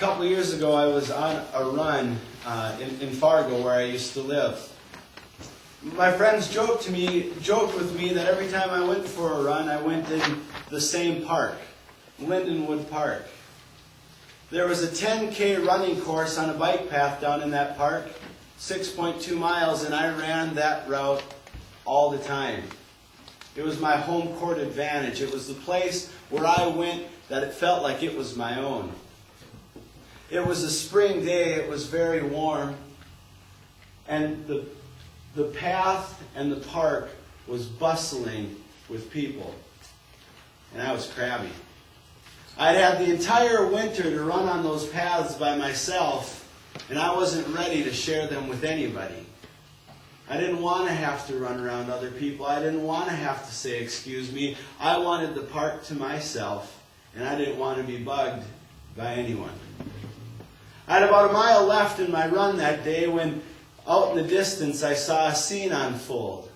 couple of years ago, I was on a run in Fargo, where I used to live. My friends joked with me that every time I went for a run, I went in the same park, Lindenwood Park. There was a 10K running course on a bike path down in that park, 6.2 miles, and I ran that route all the time. It was my home court advantage. It was the place where I went that it felt like it was my own. It was a spring day. It was very warm. And the path and the park was bustling with people. And I was crabby. I'd had the entire winter to run on those paths by myself, and I wasn't ready to share them with anybody. I didn't want to have to run around other people. I didn't want to have to say, "Excuse me." I wanted the park to myself, and I didn't want to be bugged by anyone. I had about a mile left in my run that day when, out in the distance, I saw a scene unfold.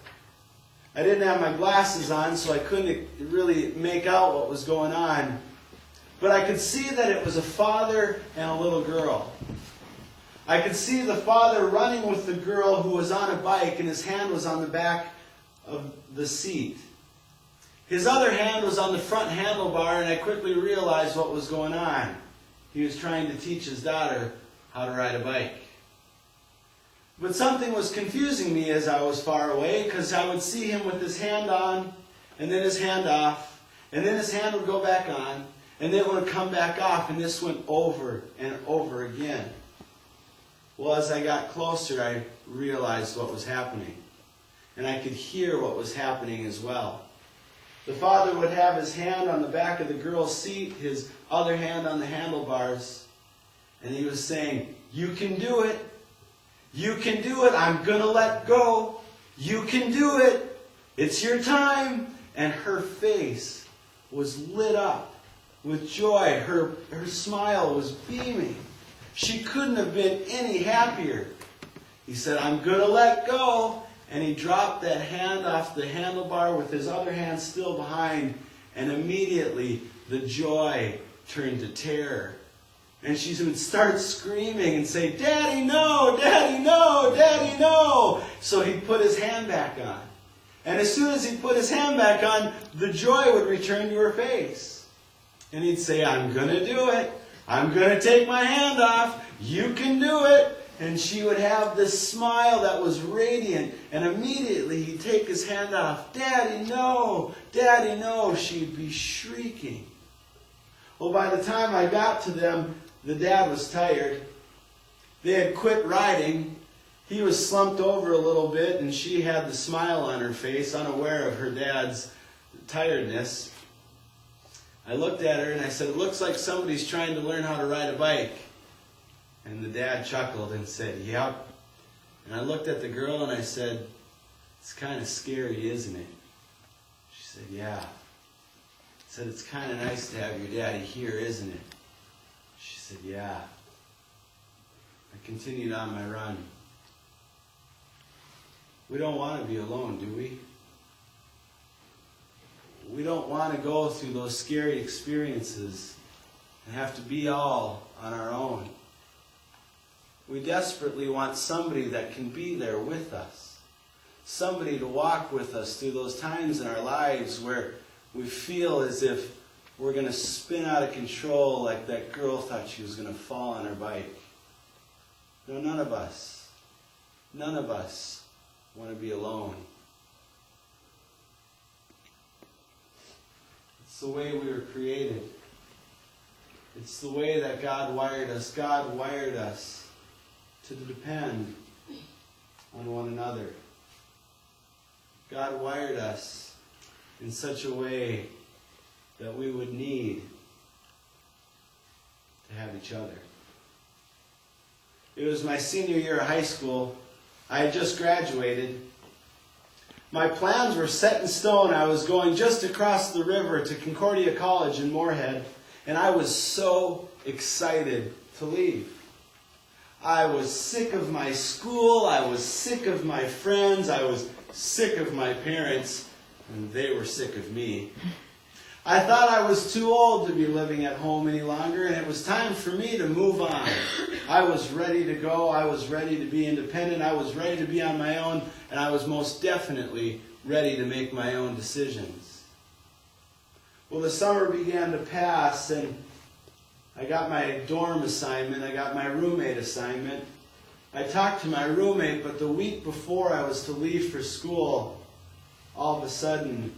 I didn't have my glasses on, so I couldn't really make out what was going on. But I could see that it was a father and a little girl. I could see the father running with the girl who was on a bike, and his hand was on the back of the seat. His other hand was on the front handlebar, and I quickly realized what was going on. He was trying to teach his daughter how to ride a bike. But something was confusing me as I was far away, because I would see him with his hand on, and then his hand off, and then his hand would go back on, and then it would come back off, and this went over and over again. Well, as I got closer, I realized what was happening, and I could hear what was happening as well. The father would have his hand on the back of the girl's seat, his other hand on the handlebars, and he was saying, "You can do it. You can do it. I'm going to let go. You can do it. It's your time." And her face was lit up with joy. Her smile was beaming. She couldn't have been any happier. He said, "I'm going to let go." And he dropped that hand off the handlebar with his other hand still behind. And immediately the joy turned to terror. And she would start screaming and say, "Daddy, no! Daddy, no! Daddy, no!" So he put his hand back on. And as soon as he put his hand back on, the joy would return to her face. And he'd say, "I'm going to do it. I'm going to take my hand off. You can do it." And she would have this smile that was radiant. And immediately he'd take his hand off. "Daddy, no! Daddy, no!" She'd be shrieking. Well, by the time I got to them, the dad was tired. They had quit riding. He was slumped over a little bit, and she had the smile on her face, unaware of her dad's tiredness. I looked at her and I said, "It looks like somebody's trying to learn how to ride a bike." And the dad chuckled and said, "Yep." And I looked at the girl and I said, "It's kind of scary, isn't it?" She said, "Yeah." I said, "It's kind of nice to have your daddy here, isn't it?" She said, "Yeah." I continued on my run. We don't want to be alone, do we? We don't want to go through those scary experiences and have to be all on our own. We desperately want somebody that can be there with us. Somebody to walk with us through those times in our lives where we feel as if we're going to spin out of control, like that girl thought she was going to fall on her bike. No, none of us want to be alone. It's the way we were created. It's the way that God wired us. God wired us to depend on one another. God wired us in such a way that we would need to have each other. It was my senior year of high school. I had just graduated. My plans were set in stone. I was going just across the river to Concordia College in Moorhead, and I was so excited to leave. I was sick of my school. I was sick of my friends. I was sick of my parents, and they were sick of me. I thought I was too old to be living at home any longer, and it was time for me to move on. I was ready to go. I was ready to be independent. I was ready to be on my own, and I was most definitely ready to make my own decisions. Well, the summer began to pass, and I got my dorm assignment. I got my roommate assignment. I talked to my roommate, but the week before I was to leave for school, all of a sudden,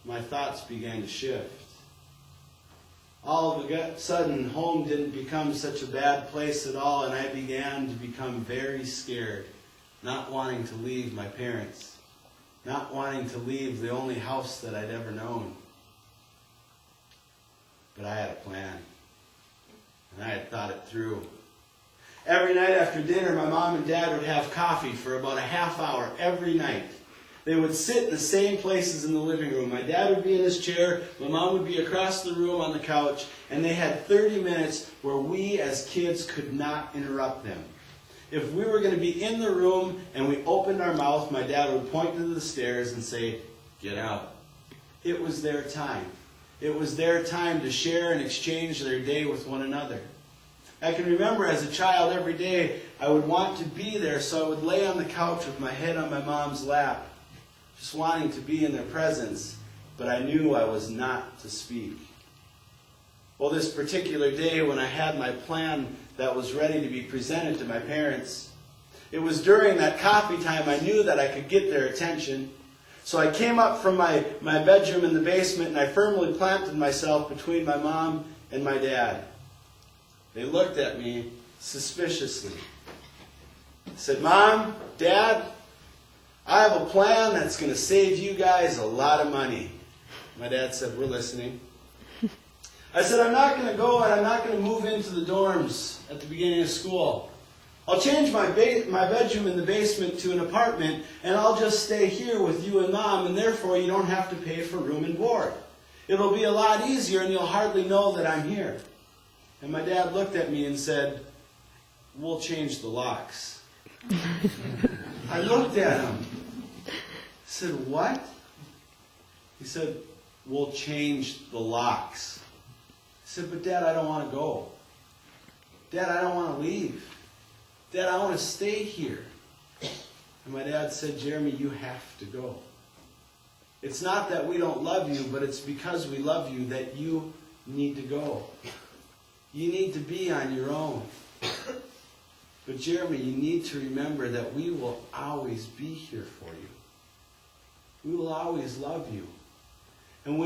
my thoughts began to shift. All of a sudden, home didn't become such a bad place at all, and I began to become very scared, not wanting to leave my parents, not wanting to leave the only house that I'd ever known. But I had a plan, and I had thought it through. Every night after dinner, my mom and dad would have coffee for about a half hour every night. They would sit in the same places in the living room. My dad would be in his chair, my mom would be across the room on the couch, and they had 30 minutes where we as kids could not interrupt them. If we were going to be in the room and we opened our mouth, my dad would point to the stairs and say, "Get out." It was their time. It was their time to share and exchange their day with one another. I can remember as a child every day I would want to be there, so I would lay on the couch with my head on my mom's lap, just wanting to be in their presence, but I knew I was not to speak. Well, this particular day when I had my plan that was ready to be presented to my parents, it was during that coffee time I knew that I could get their attention. So I came up from my bedroom in the basement and I firmly planted myself between my mom and my dad. They looked at me suspiciously. I said, "Mom, Dad, I have a plan that's going to save you guys a lot of money." My dad said, "We're listening." I said, "I'm not going to go and I'm not going to move into the dorms at the beginning of school. I'll change my bedroom in the basement to an apartment, and I'll just stay here with you and Mom, and therefore you don't have to pay for room and board. It'll be a lot easier, and you'll hardly know that I'm here." And my dad looked at me and said, "We'll change the locks." I looked at him. I said, "What?" He said, "We'll change the locks." I said, "But Dad, I don't want to go. Dad, I don't want to leave. Dad, I want to stay here." And my dad said, "Jeremy, you have to go. It's not that we don't love you, but it's because we love you that you need to go. You need to be on your own. But Jeremy, you need to remember that we will always be here for you. We will always love you. And we